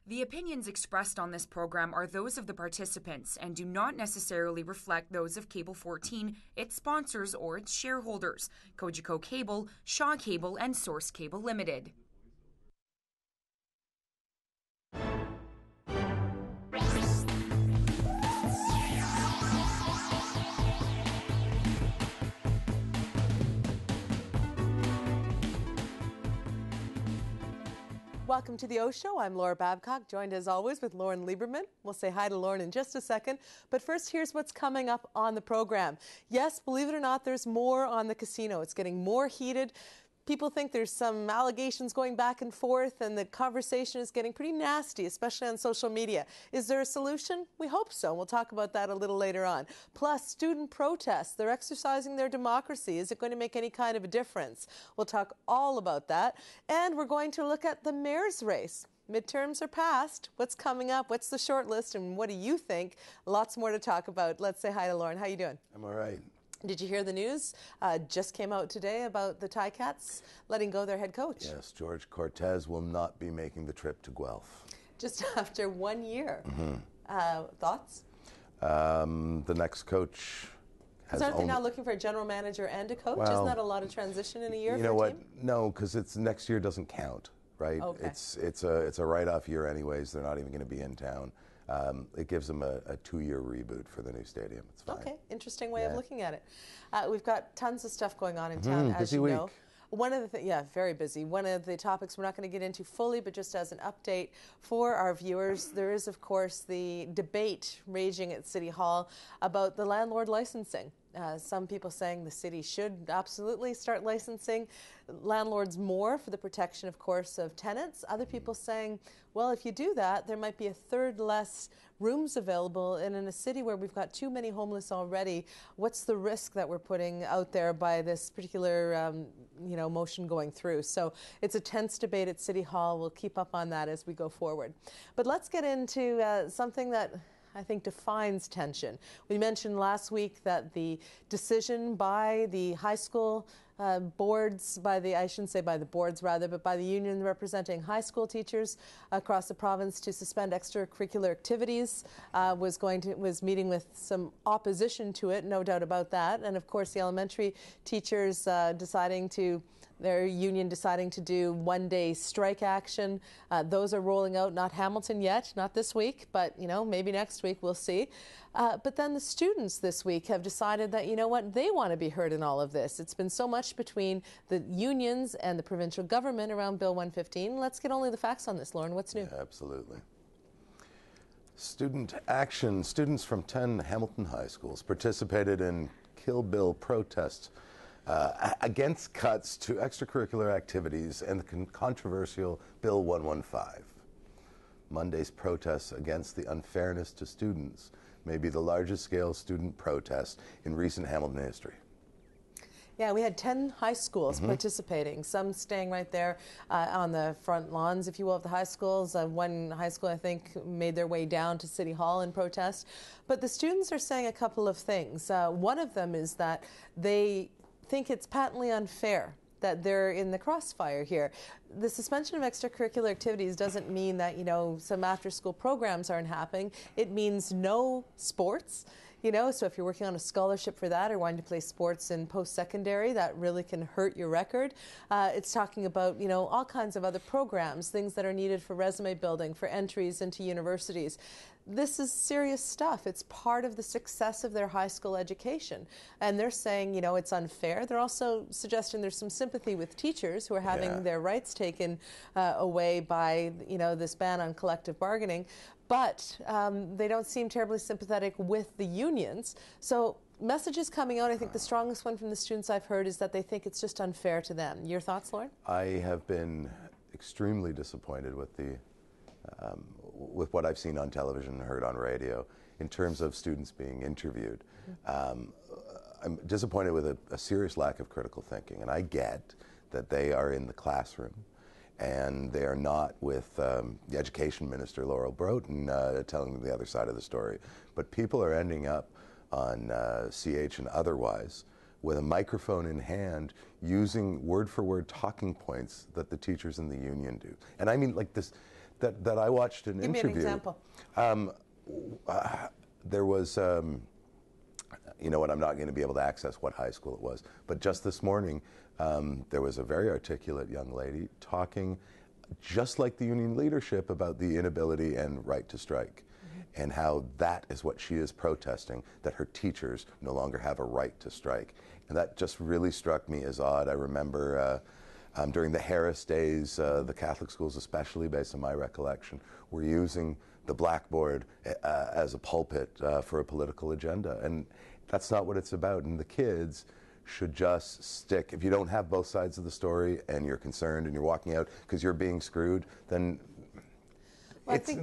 The opinions expressed on this program are those of the participants and do not necessarily reflect those of Cable 14, its sponsors, or its shareholders, Cogeco Cable, Shaw Cable, and Source Cable Limited. Welcome to the O Show. I'm Laura Babcock, joined as always with Loren Lieberman. We'll say hi to Loren in just a second. But first, here's what's coming up on the program. Yes, believe it or not, there's more on the casino. It's getting more heated. People think there's some allegations going back and forth, and the conversation is getting pretty nasty, especially on social media. Is there a solution? We hope so. We'll talk about that a little later on. Plus, student protests. They're exercising their democracy. Is it going to make any kind of a difference? We'll talk all about that. And we're going to look at the mayor's race. Midterms are passed. What's coming up? What's the short list? And what do you think? Lots more to talk about. Let's say hi to Loren. How you doing? I'm all right. Did you hear the news? Just came out today about the Ticats letting go their head coach. Yes, George Cortez will not be making the trip to Guelph. Just after 1 year. Thoughts? The next coach has Aren't they now looking for a general manager and a coach? Well, Isn't that a lot of transition in a year? You know what? No, because it's next year doesn't count, right? Okay. It's a write-off year anyways. They're not even going to be in town. It gives them a 2-year reboot for the new stadium. It's fine. Okay, interesting way of looking at it. We've got tons of stuff going on in town, as busy you week. know. One of the very busy. One of the topics we're not going to get into fully, but just as an update for our viewers, there is, of course, the debate raging at City Hall about the landlord licensing. Some people saying the city should absolutely start licensing landlords more for the protection, of course, of tenants. Other people saying, well, if you do that, there might be a third less rooms available. And in a city where we've got too many homeless already, what's the risk that we're putting out there by this particular motion going through? So it's a tense debate at City Hall. We'll keep up on that as we go forward. But let's get into something that I think defines tension. We mentioned last week that the decision by the high school boards, I shouldn't say by the boards rather, but by the union representing high school teachers across the province to suspend extracurricular activities was meeting with some opposition to it, no doubt about that. And of course the elementary teachers their union deciding to do one-day strike action. Those are rolling out, not Hamilton yet, not this week, but maybe next week, we'll see. But then the students this week have decided that, they want to be heard in all of this. It's been so much between the unions and the provincial government around Bill 115. Let's get only the facts on this, Loren. What's new? Yeah, absolutely. Student action. Students from 10 Hamilton high schools participated in Kill Bill protests against cuts to extracurricular activities and the controversial Bill 115. Monday's protests against the unfairness to students may be the largest scale student protest in recent Hamilton history. Yeah, we had 10 high schools participating, some staying right there on the front lawns, if you will, of the high schools. One high school, I think, made their way down to City Hall in protest. But the students are saying a couple of things. One of them is that they think it's patently unfair that they're in the crossfire here. The suspension of extracurricular activities doesn't mean that, some after-school programs aren't happening. It means no sports. So if you're working on a scholarship for that or wanting to play sports in post-secondary, that really can hurt your record. It's talking about, all kinds of other programs, things that are needed for resume building, for entries into universities. This is serious stuff. It's part of the success of their high school education. And they're saying, it's unfair. They're also suggesting there's some sympathy with teachers who are having their rights taken away by, this ban on collective bargaining. But they don't seem terribly sympathetic with the unions. So messages coming out, I think the strongest one from the students I've heard is that they think it's just unfair to them. Your thoughts, Loren? I have been extremely disappointed with what I've seen on television and heard on radio in terms of students being interviewed. I'm disappointed with a serious lack of critical thinking, and I get that they are in the classroom and they are not with the Education Minister, Laurel Broughton, telling them the other side of the story. But people are ending up on CH and otherwise with a microphone in hand using word-for-word talking points that the teachers in the union do. And I mean, like, this that I watched an interview. Give me an example. There was, you know what, I'm not going to be able to access what high school it was, but just this morning, there was a very articulate young lady talking just like the union leadership about the inability and right to strike, and how that is what she is protesting, that her teachers no longer have a right to strike. And that just really struck me as odd. I remember during the Harris days, the Catholic schools, especially based on my recollection, were using the blackboard as a pulpit for a political agenda. And that's not what it's about. And the kids should just stick. If you don't have both sides of the story and you're concerned and you're walking out because you're being screwed, then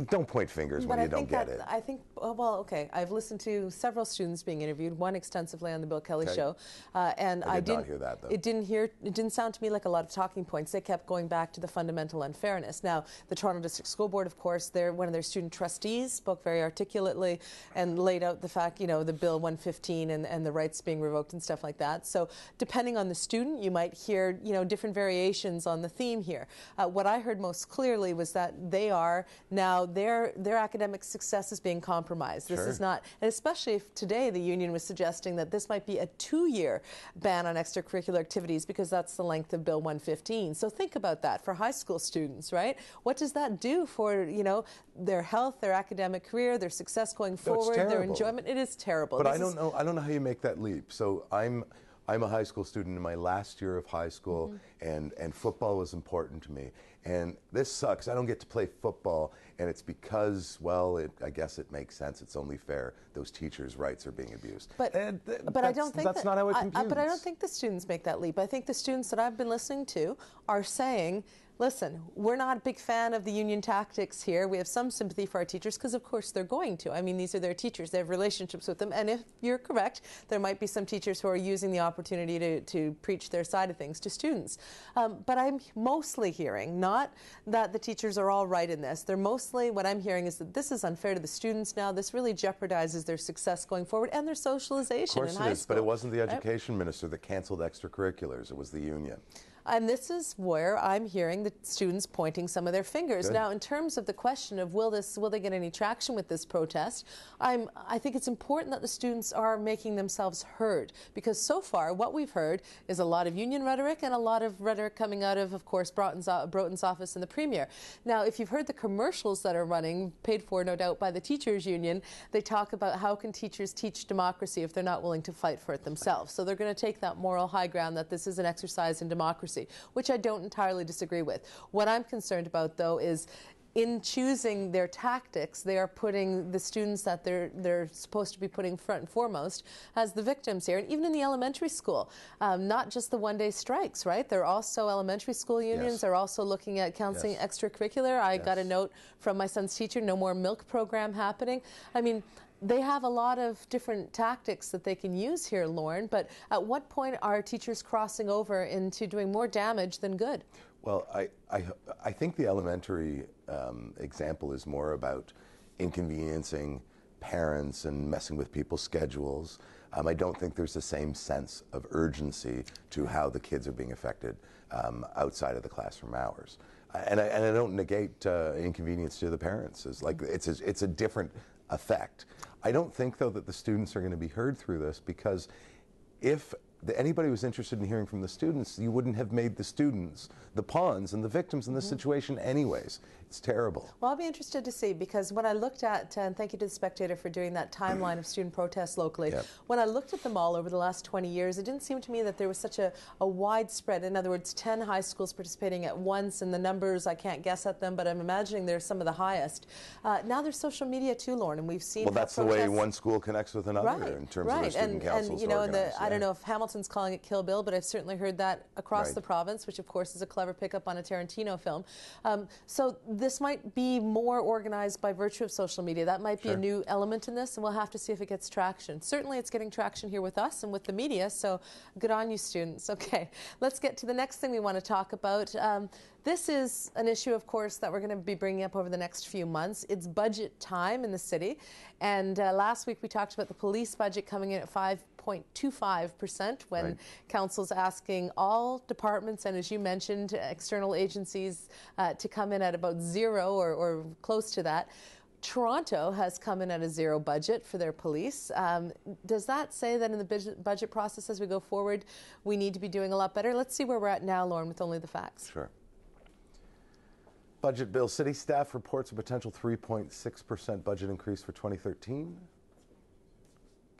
don't point fingers when you don't get it. I think, well, okay, I've listened to several students being interviewed, one extensively on the Bill Kelly show, and I did not hear that, though. It didn't sound to me like a lot of talking points. They kept going back to the fundamental unfairness. Now, the Toronto District School Board, of course, one of their student trustees spoke very articulately and laid out the fact, you know, the Bill 115 and the rights being revoked and stuff like that. So, depending on the student, you might hear, you know, different variations on the theme here. What I heard most clearly was that they are now their academic success is being compromised. This is not, and especially if today the union was suggesting that this might be a 2-year ban on extracurricular activities because that's the length of Bill 115. So think about that for high school students, right? What does that do for, you know, their health, their academic career, their success going forward, their enjoyment? It is terrible. But I don't know how you make that leap. So I'm a high school student in my last year of high school, and football was important to me. And this sucks. I don't get to play football, and it's because, well, I guess it makes sense. It's only fair. Those teachers' rights are being abused. But I don't think that's not how it computes. But I don't think the students make that leap. I think the students that I've been listening to are saying, listen, we're not a big fan of the union tactics here. We have some sympathy for our teachers because, of course, they're going to. I mean, these are their teachers. They have relationships with them. And if you're correct, there might be some teachers who are using the opportunity to preach their side of things to students. But I'm mostly hearing, not that the teachers are all right in this. They're mostly, what I'm hearing is that this is unfair to the students now. This really jeopardizes their success going forward and their socialization in high school. Of course it is, but it wasn't the education minister that canceled extracurriculars. It was the union. And this is where I'm hearing the students pointing some of their fingers. Good. Now, in terms of the question of will they get any traction with this protest, I think it's important that the students are making themselves heard, because so far what we've heard is a lot of union rhetoric and a lot of rhetoric coming out of course, Broughton's office and the Premier. Now, if you've heard the commercials that are running, paid for no doubt by the teachers union, they talk about how can teachers teach democracy if they're not willing to fight for it themselves. So they're going to take that moral high ground that this is an exercise in democracy, which I don't entirely disagree with. What I'm concerned about, though, is in choosing their tactics, they are putting the students that they're supposed to be putting front and foremost as the victims here. And even in the elementary school, not just the one-day strikes, right? They're also elementary school unions. They're also looking at counseling extracurricular. I got a note from my son's teacher, no more milk program happening. I mean, they have a lot of different tactics that they can use here, Loren, but at what point are teachers crossing over into doing more damage than good? Well, I think the elementary example is more about inconveniencing parents and messing with people's schedules. I don't think there's the same sense of urgency to how the kids are being affected outside of the classroom hours. And I don't negate inconvenience to the parents. It's a different effect. I don't think, though, that the students are going to be heard through this, because if anybody was interested in hearing from the students, you wouldn't have made the students the pawns and the victims in this situation anyways. It's terrible. Well, I'll be interested to see, because when I looked at, and thank you to The Spectator for doing that timeline of student protests locally, when I looked at them all over the last 20 years, it didn't seem to me that there was such a widespread, in other words, 10 high schools participating at once, and the numbers, I can't guess at them, but I'm imagining they're some of the highest. Now there's social media too, Lauren, and we've seen that's the way one school connects with another in terms of their student councils. And you know, I don't know if Hamilton's calling it Kill Bill, but I've certainly heard that across the province, which of course is a clever pickup on a Tarantino film. So this might be more organized by virtue of social media. That might be a new element in this, and we'll have to see if it gets traction. Certainly it's getting traction here with us and with the media, so good on you, students. Okay, let's get to the next thing we want to talk about. This is an issue, of course, that we're going to be bringing up over the next few months. It's budget time in the city. And last week we talked about the police budget coming in at 5.25% when council's asking all departments and, as you mentioned, external agencies to come in at about zero or close to that. Toronto has come in at a zero budget for their police. Does that say that in the budget process as we go forward, we need to be doing a lot better? Let's see where we're at now, Loren, with only the facts. Sure. Budget bill. City staff reports a potential 3.6% budget increase for 2013.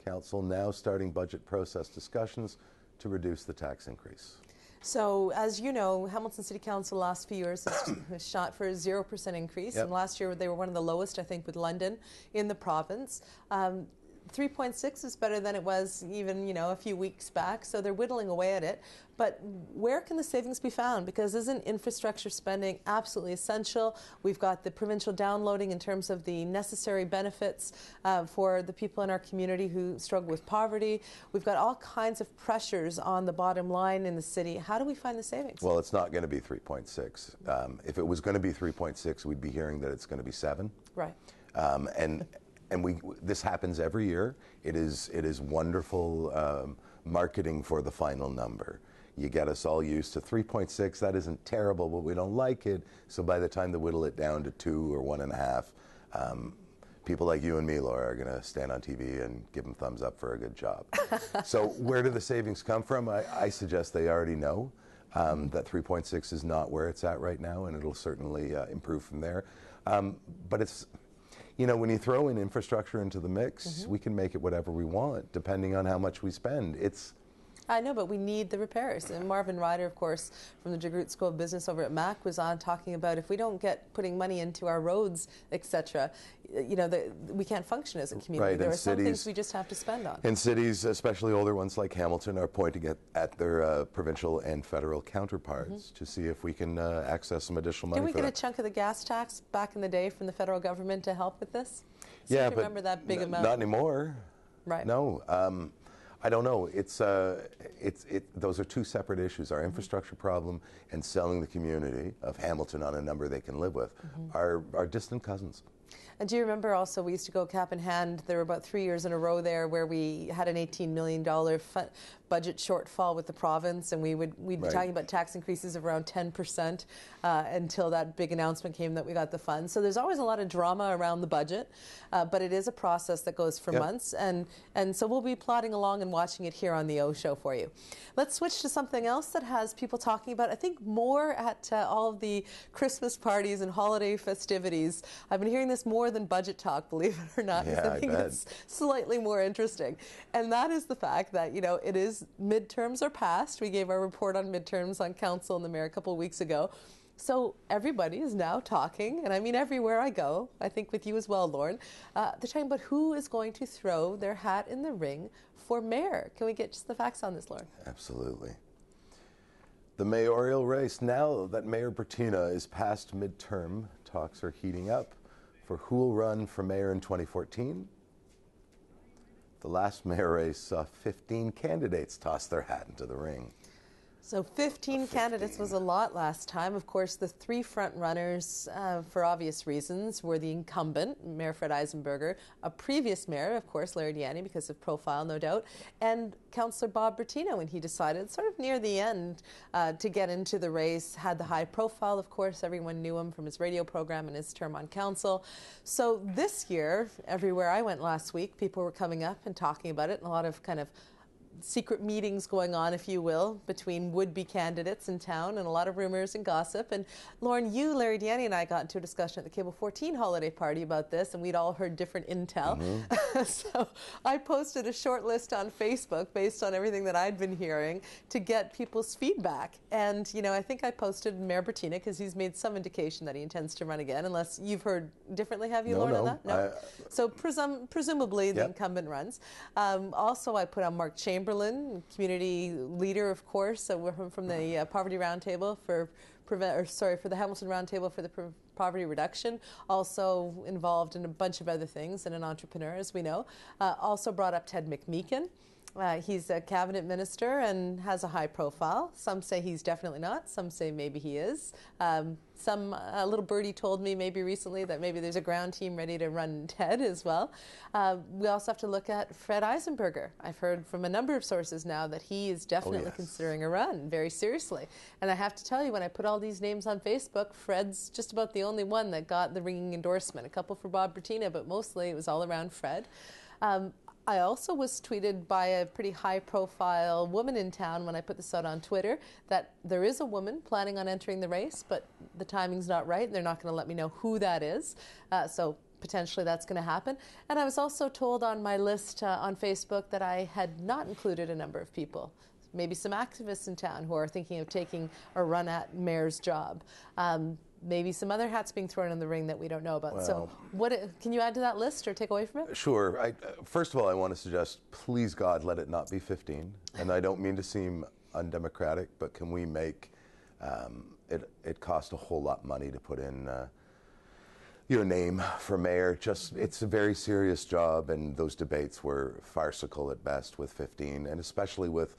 Council now starting budget process discussions to reduce the tax increase. So, as you know, Hamilton City Council last few years has shot for a 0% increase. Yep. And last year they were one of the lowest, I think, with London in the province. 3.6 is better than it was even, a few weeks back. So they're whittling away at it. But where can the savings be found? Because isn't infrastructure spending absolutely essential? We've got the provincial downloading in terms of the necessary benefits for the people in our community who struggle with poverty. We've got all kinds of pressures on the bottom line in the city. How do we find the savings? Well, it's not going to be 3.6. If it was going to be 3.6, we'd be hearing that it's going to be 7. Right. And this happens every year. It is wonderful marketing for the final number. You get us all used to 3.6. That isn't terrible, but we don't like it. So by the time they whittle it down to 2 or 1.5, people like you and me, Laura, are going to stand on TV and give them thumbs up for a good job. So where do the savings come from? I suggest they already know that 3.6 is not where it's at right now, and it'll certainly improve from there. But it's, when you throw in infrastructure into the mix, we can make it whatever we want, depending on how much we spend. I know, but we need the repairs. And Marvin Ryder, of course, from the DeGroote School of Business over at Mac, was on talking about if we don't get putting money into our roads, etc., we can't function as a community. Right, there are some things we just have to spend on. And cities, especially older ones like Hamilton, are pointing at their provincial and federal counterparts to see if we can access some additional money. Did we for get that. a chunk of the gas tax back in the day from the federal government to help with this? Yeah, but remember that big amount? Not anymore. Right. No. I don't know. Those are two separate issues. Our infrastructure problem and selling the community of Hamilton on a number they can live with are distant cousins. And do you remember also we used to go cap in hand? There were about 3 years in a row there where we had an $18 million budget shortfall with the province, and we'd be talking about tax increases of around 10% until that big announcement came that we got the funds. So there's always a lot of drama around the budget, but it is a process that goes for months, and so we'll be plodding along and watching it here on the O Show for you. Let's switch to something else that has people talking about, I think, more at all of the Christmas parties and holiday festivities. I've been hearing this more than budget talk, believe it or not. Yeah, I think it's slightly more interesting. And that is the fact that, it is midterms are passed. We gave our report on midterms on council and the mayor a couple of weeks ago. So everybody is now talking, and I mean everywhere I go, I think with you as well, Loren, they're talking about who is going to throw their hat in the ring for mayor. Can we get just the facts on this, Loren? Absolutely. The mayoral race. Now that Mayor Bertina is past midterm, talks are heating up for who will run for mayor in 2014. The last mayor race saw 15 candidates toss their hat into the ring. So 15 candidates was a lot last time. Of course, the three front runners, for obvious reasons, were the incumbent, Mayor Fred Eisenberger, a previous mayor, of course, Larry Diani, because of profile, no doubt, and Councillor Bob Bertina, when he decided, sort of near the end, to get into the race, had the high profile, of course. Everyone knew him from his radio program and his term on council. So this year, everywhere I went last week, people were coming up and talking about it, and a lot of kind of secret meetings going on, if you will, between would-be candidates in town, and a lot of rumors and gossip. And Loren, you, Larry Diani, and I got into a discussion at the Cable 14 holiday party about this, and we'd all heard different intel. So I posted a short list on Facebook based on everything that I'd been hearing to get people's feedback. And, I think I posted Mayor Bertina because he's made some indication that he intends to run again, unless you've heard differently, have you, Loren, on that? No. So presumably the incumbent runs. Also, I put on Mark Chamberlain, community leader, of course, from the Poverty Roundtable for the Hamilton Roundtable for the Poverty Reduction, also involved in a bunch of other things and an entrepreneur, as we know. Also brought up Ted McMeekin. He's a cabinet minister and has a high profile. Some say he's definitely not. Some say maybe he is. A little birdie told me maybe recently that maybe there's a ground team ready to run Ted as well. We also have to look at Fred Eisenberger. I've heard from a number of sources now that he is definitely considering a run very seriously. And I have to tell you, when I put all these names on Facebook, Fred's just about the only one that got the ringing endorsement. A couple for Bob Bertina, but mostly it was all around Fred. I also was tweeted by a pretty high-profile woman in town when I put this out on Twitter that there is a woman planning on entering the race, but the timing's not right, and they're not going to let me know who that is. So potentially that's going to happen. And I was also told on my list on Facebook that I had not included a number of people, maybe some activists in town who are thinking of taking a run at mayor's job. Maybe some other hats being thrown in the ring that we don't know about. Well, so can you add to that list or take away from it? Sure. First of all, I want to suggest, please God, let it not be 15. And I don't mean to seem undemocratic, but can we make it cost a whole lot of money to put in your name for mayor? It's a very serious job, and those debates were farcical at best with 15, and especially with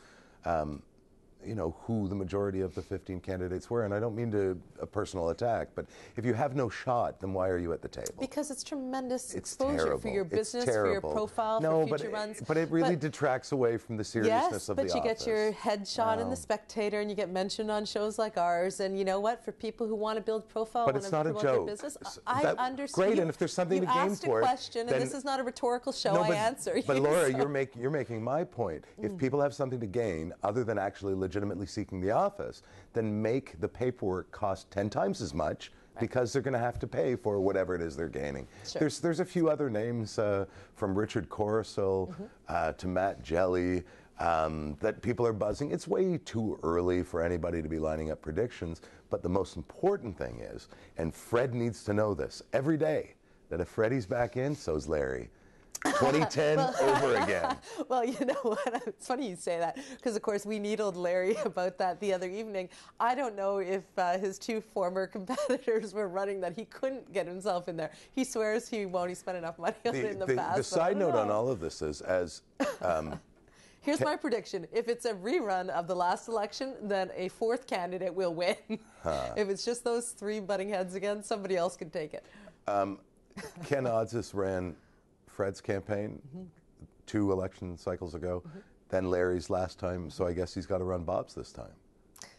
who the majority of the 15 candidates were. And I don't mean to a personal attack, but if you have no shot, then why are you at the table? Because it's tremendous It's exposure terrible. for your business, It's terrible. for your profile, no, for future runs. But it really detracts away from the seriousness of the office. Yes, but you get your headshot in The Spectator, and you get mentioned on shows like ours. And you know what? For people who want to build profile, but it's not a joke. Their business, I understand. Great, and if there's something to gain for it, you asked a question, and this is not a rhetorical show. I answer. But Laura, you're making my point. If people have something to gain other than actually legitimately seeking the office, then make the paperwork cost 10 times as much, because they're going to have to pay for whatever it is they're gaining. Sure. There's a few other names from Richard Coruscant to Matt Jelly that people are buzzing. It's way too early for anybody to be lining up predictions, but the most important thing is, and Fred needs to know this every day, that if Freddie's back in, so's Larry. 2010 over again. Well, you know what? It's funny you say that, because, of course, we needled Larry about that the other evening. I don't know if his two former competitors were running that he couldn't get himself in there. He swears he won't. He spent enough money on it in the past. The side note on all of this is, here's my prediction. If it's a rerun of the last election, then a fourth candidate will win. If it's just those three butting heads again, somebody else can take it. Ken Odzis ran Fred's campaign 2 election cycles ago, then Larry's last time, so I guess he's got to run Bob's this time.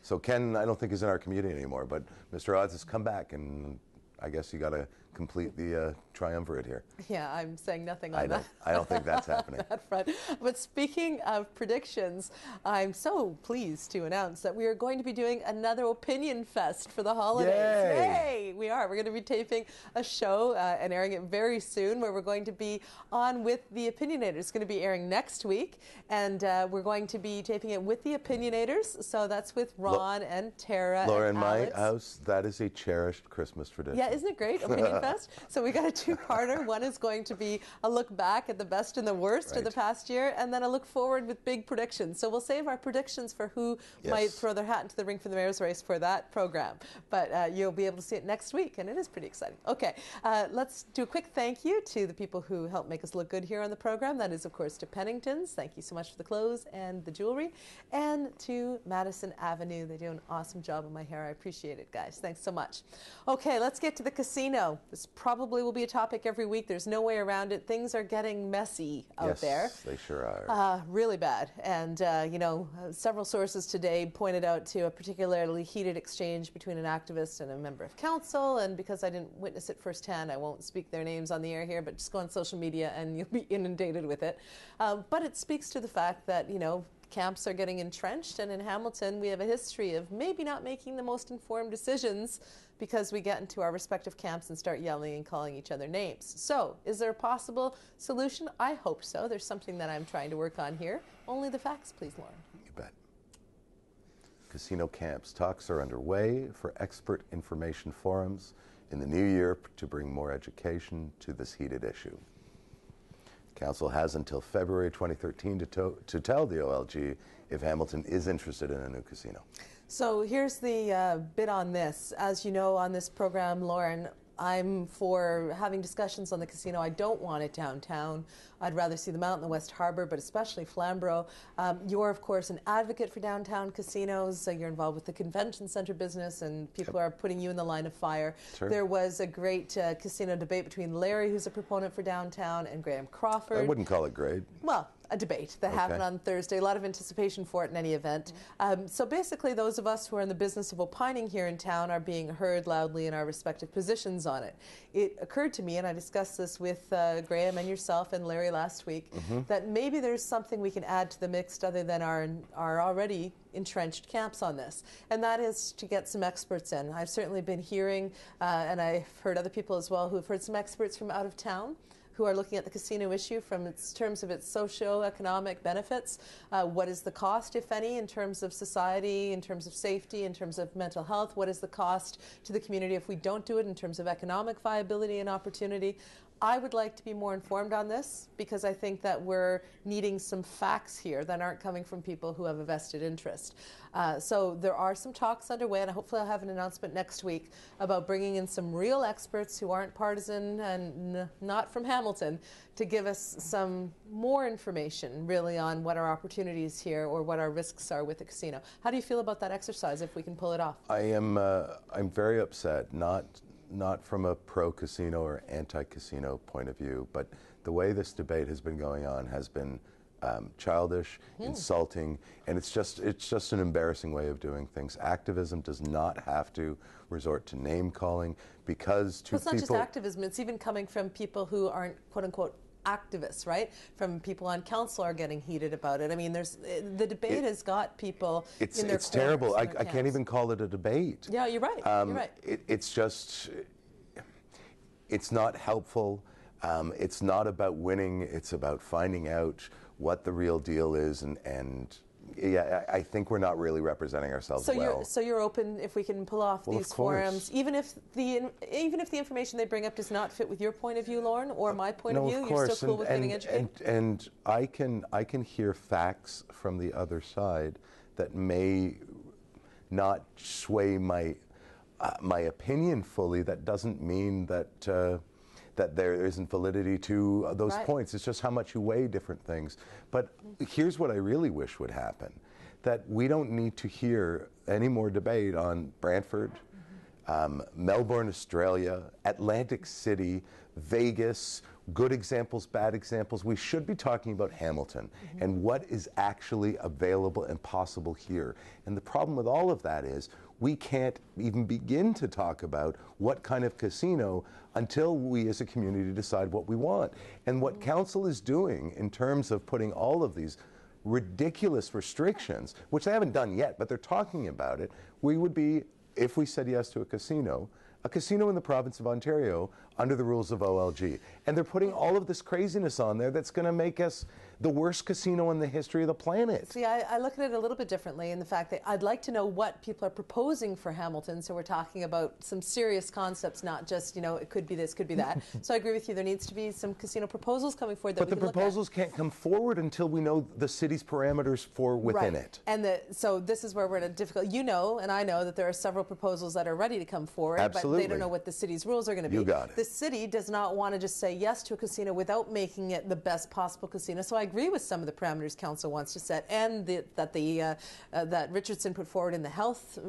So Ken, I don't think is in our community anymore, but Mr. Odds has come back, and I guess you got to complete the triumvirate here. Yeah, I'm saying nothing on that. I don't think that's happening. That front. But speaking of predictions, I'm so pleased to announce that we are going to be doing another Opinion Fest for the holidays. Yay! We are. We're going to be taping a show and airing it very soon, where we're going to be on with the Opinionators. It's going to be airing next week, and we're going to be taping it with the Opinionators. So that's with Ron and Tara Laura, and in Alex. my house, that is a cherished Christmas tradition. Yeah, isn't it great? Opinion Fest. So we got a two-parter. One is going to be a look back at the best and the worst of the past year, and then a look forward with big predictions. So we'll save our predictions for who might throw their hat into the ring for the mayor's race for that program. But you'll be able to see it next week, and it is pretty exciting. Okay, let's do a quick thank you to the people who help make us look good here on the program. That is, of course, to Pennington's. Thank you so much for the clothes and the jewelry. And to Madison Avenue. They do an awesome job on my hair. I appreciate it, guys. Thanks so much. Okay, let's get to the casino. This probably will be a topic every week. There's no way around it. Things are getting messy out there. Yes, they sure are. Really bad. And, several sources today pointed out to a particularly heated exchange between an activist and a member of council. And because I didn't witness it firsthand, I won't speak their names on the air here, but just go on social media and you'll be inundated with it. But it speaks to the fact that, camps are getting entrenched, and in Hamilton we have a history of maybe not making the most informed decisions because we get into our respective camps and start yelling and calling each other names. So, is there a possible solution? I hope so. There's something that I'm trying to work on here. Only the facts, please, Lauren. You bet. Casino camps. Talks are underway for expert information forums in the new year to bring more education to this heated issue. Council has until February 2013 to tell the OLG if Hamilton is interested in a new casino. So here's the bit on this. As you know, on this program, Lauren, I'm for having discussions on the casino. I don't want it downtown. I'd rather see them out in the West Harbour, but especially Flamborough. You're, of course, an advocate for downtown casinos. You're involved with the convention centre business, and people are putting you in the line of fire. Sure. There was a great casino debate between Larry, who's a proponent for downtown, and Graham Crawford. I wouldn't call it great. Well, a debate that happened on Thursday. A lot of anticipation for it in any event. So basically, those of us who are in the business of opining here in town are being heard loudly in our respective positions on it. It occurred to me, and I discussed this with Graham and yourself and Larry last week, that maybe there's something we can add to the mix other than our already entrenched camps on this, and that is to get some experts in. I've certainly been hearing, and I've heard other people as well who've heard some experts from out of town who are looking at the casino issue from its terms of its socio-economic benefits. What is the cost, if any, in terms of society, in terms of safety, in terms of mental health? What is the cost to the community if we don't do it in terms of economic viability and opportunity? I would like to be more informed on this because I think that we're needing some facts here that aren't coming from people who have a vested interest. So there are some talks underway, and hopefully I'll have an announcement next week about bringing in some real experts who aren't partisan and not from Hamilton to give us some more information really on what our opportunities here or what our risks are with the casino. How do you feel about that exercise if we can pull it off? I'm very upset, not from a pro-casino or anti-casino point of view, but the way this debate has been going on has been childish, insulting, and it's just an embarrassing way of doing things. Activism does not have to resort to name calling because to it's not just activism, it's even coming from people who aren't quote-unquote activists, right? From people on council are getting heated about it. I mean, the debate has got people in their corners. It's terrible. I can't even call it a debate. Yeah, you're right. You're right. It's not helpful. It's not about winning. It's about finding out what the real deal is, and yeah, I think we're not really representing ourselves well. So you're open if we can pull off these forums, even if the information they bring up does not fit with your point of view, Loren, or my point of view. Of course. You're still cool with getting educated. And I can hear facts from the other side that may not sway my opinion fully. That doesn't mean that that there isn't validity to those points. It's just how much you weigh different things. But here's what I really wish would happen, that we don't need to hear any more debate on Brantford, Melbourne, Australia, Atlantic City, Vegas, good examples, bad examples. We should be talking about Hamilton and what is actually available and possible here. And the problem with all of that is we can't even begin to talk about what kind of casino until we as a community decide what we want. And what council is doing in terms of putting all of these ridiculous restrictions, which they haven't done yet, but they're talking about it, we would be, if we said yes to a casino in the province of Ontario under the rules of OLG. And they're putting all of this craziness on there that's going to make us the worst casino in the history of the planet. See, I look at it a little bit differently in the fact that I'd like to know what people are proposing for Hamilton. So we're talking about some serious concepts, not just, it could be this, could be that. So I agree with you. There needs to be some casino proposals coming forward. But the proposals can't come forward until we know the city's parameters for within it. And so this is where we're in a difficult, and I know that there are several proposals that are ready to come forward. Absolutely. But they don't know what the city's rules are going to be. You got it. The city does not want to just say yes to a casino without making it the best possible casino. So I agree with some of the parameters council wants to set, and that Richardson put forward in the health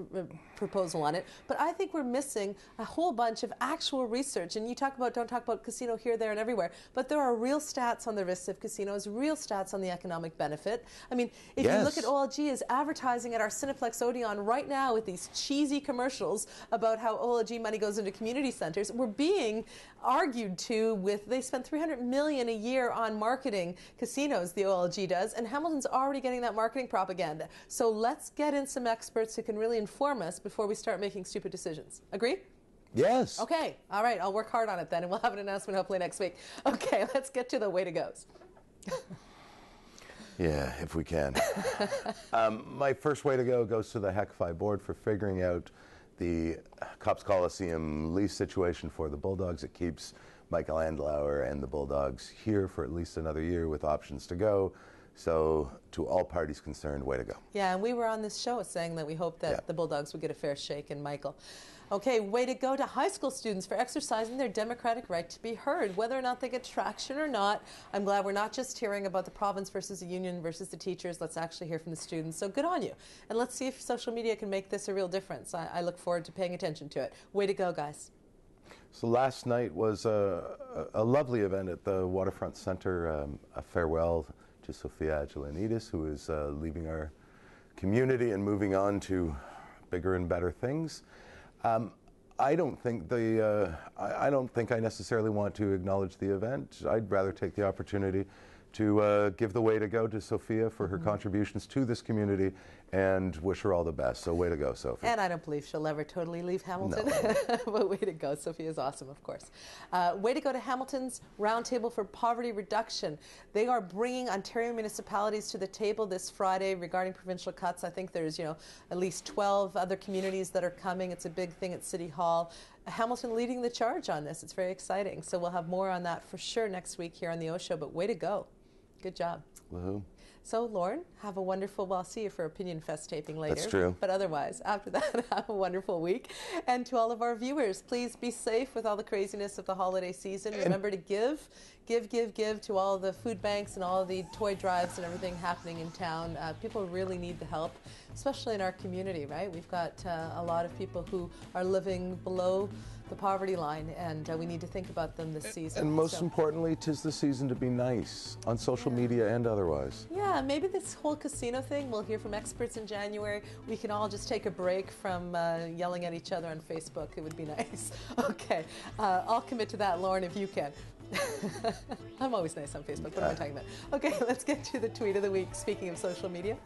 proposal on it. But I think we're missing a whole bunch of actual research. And you don't talk about casino here, there, and everywhere. But there are real stats on the risks of casinos, real stats on the economic benefit. I mean, if you look at OLG is advertising at our Cineplex Odeon right now with these cheesy commercials about how OLG money goes into community centers, we're being argued to with, they spend $300 million a year on marketing casinos, the OLG does, and Hamilton's already getting that marketing propaganda. So let's get in some experts who can really inform us before we start making stupid decisions. Agree? Yes. Okay. All right. I'll work hard on it then, and we'll have an announcement hopefully next week. Okay. Let's get to the way to goes. Yeah, if we can. My first way to go goes to the HEC-5 board for figuring out the Copps Coliseum lease situation for the Bulldogs. It keeps Michael Andlauer and the Bulldogs here for at least another year with options to go. So to all parties concerned, way to go. Yeah, and we were on this show saying that we hope that the Bulldogs would get a fair shake, and Michael. Okay, way to go to high school students for exercising their democratic right to be heard, whether or not they get traction or not. I'm glad we're not just hearing about the province versus the union versus the teachers. Let's actually hear from the students. So good on you. And let's see if social media can make this a real difference. I look forward to paying attention to it. Way to go, guys. So last night was a lovely event at the Waterfront Centre, a farewell to Sophia Agilanidis, who is leaving our community and moving on to bigger and better things. I don't think I necessarily want to acknowledge the event. I'd rather take the opportunity to give the way to go to Sophia for her contributions to this community and wish her all the best. So way to go, Sophie. And I don't believe she'll ever totally leave Hamilton. No. But way to go. Sophia's awesome, of course. Way to go to Hamilton's Roundtable for Poverty Reduction. They are bringing Ontario municipalities to the table this Friday regarding provincial cuts. I think there's, at least 12 other communities that are coming. It's a big thing at City Hall. Hamilton leading the charge on this. It's very exciting. So we'll have more on that for sure next week here on the O Show. But way to go. Good job. Woohoo. So, Loren, have a wonderful, well, I'll see you for Opinion Fest taping later. That's true. But otherwise, after that, have a wonderful week. And to all of our viewers, please be safe with all the craziness of the holiday season. Remember to give to all the food banks and all the toy drives and everything happening in town. People really need the help, especially in our community, right? We've got a lot of people who are living below the poverty line, and we need to think about them this season. And most importantly, 'tis the season to be nice on social media and otherwise. Yeah, maybe this whole casino thing, we'll hear from experts in January. We can all just take a break from yelling at each other on Facebook. It would be nice. Okay, I'll commit to that, Loren, if you can. I'm always nice on Facebook. What am I talking about? Okay, let's get to the tweet of the week. Speaking of social media.